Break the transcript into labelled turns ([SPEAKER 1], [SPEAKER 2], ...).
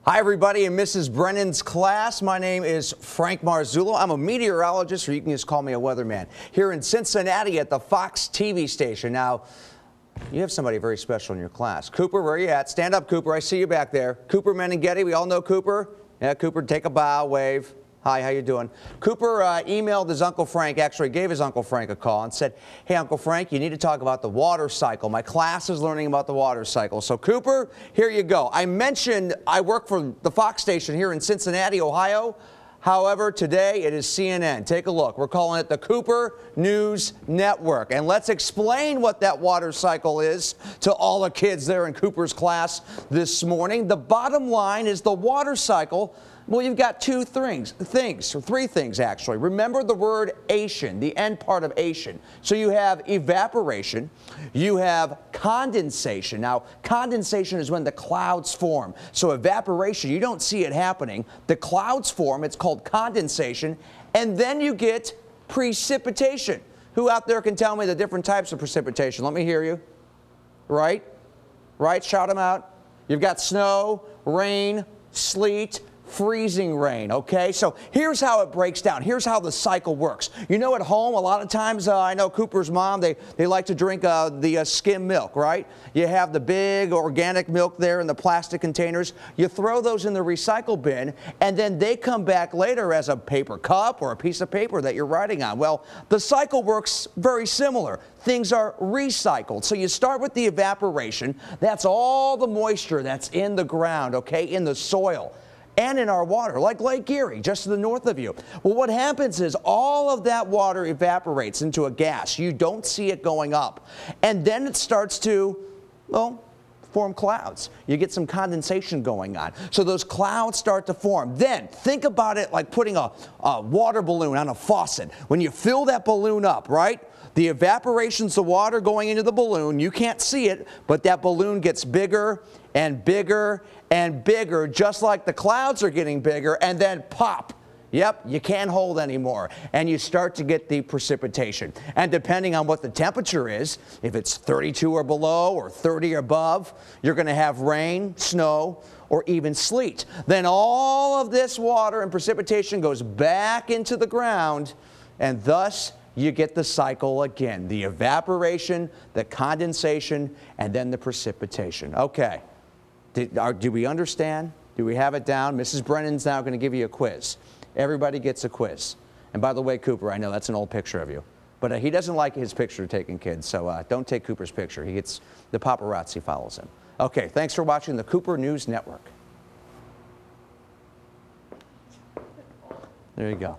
[SPEAKER 1] Hi, everybody, in Mrs. Brennan's class. My name is Frank Marzullo. I'm a meteorologist, or you can just call me a weatherman, here in Cincinnati at the Fox TV station. Now, you have somebody very special in your class. Cooper, where are you at? Stand up, Cooper. I see you back there. Cooper Meninghetti. We all know Cooper. Yeah, Cooper, take a bow, wave. Hi, how you doing? Cooper emailed his Uncle Frank, actually gave his Uncle Frank a call and said, hey, Uncle Frank, you need to talk about the water cycle. My class is learning about the water cycle. So, Cooper, here you go. I mentioned I work for the Fox station here in Cincinnati, Ohio. However, today it is CNN. Take a look. We're calling it the Cooper News Network. And let's explain what that water cycle is to all the kids there in Cooper's class this morning. The bottom line is the water cycle. Well, you've got three things actually. Remember the word ation, the end part of ation. So you have evaporation, you have condensation. Now, condensation is when the clouds form. So evaporation, you don't see it happening. The clouds form, it's called condensation, and then you get precipitation. Who out there can tell me the different types of precipitation? Let me hear you. Right? Right? Shout them out. You've got snow, rain, sleet, freezing rain, okay? So here's how it breaks down. Here's how the cycle works. You know, at home, a lot of times, I know Cooper's mom, they like to drink the skim milk, right? You have the big organic milk there in the plastic containers. You throw those in the recycle bin, and then they come back later as a paper cup or a piece of paper that you're writing on. Well, the cycle works very similar. Things are recycled. So you start with the evaporation. That's all the moisture that's in the ground, okay, in the soil and in our water, like Lake Erie, just to the north of you. Well, what happens is all of that water evaporates into a gas. You don't see it going up. And then it starts to, well, form clouds. You get some condensation going on. So those clouds start to form. Then think about it like putting a water balloon on a faucet. When you fill that balloon up, right? The evaporation's the water going into the balloon. You can't see it, but that balloon gets bigger and bigger and bigger, just like the clouds are getting bigger, and then pop. Yep, you can't hold anymore, and you start to get the precipitation. And depending on what the temperature is, if it's 32 or below or 30 or above, you're going to have rain, snow, or even sleet. Then all of this water and precipitation goes back into the ground, and thus you get the cycle again. The evaporation, the condensation, and then the precipitation. Okay. Do we understand? Do we have it down? Mrs. Brennan's now going to give you a quiz. Everybody gets a quiz. And by the way, Cooper, I know that's an old picture of you. But he doesn't like his picture taking kids, so don't take Cooper's picture. The paparazzi follows him. Okay, thanks for watching the Cooper News Network. There you go.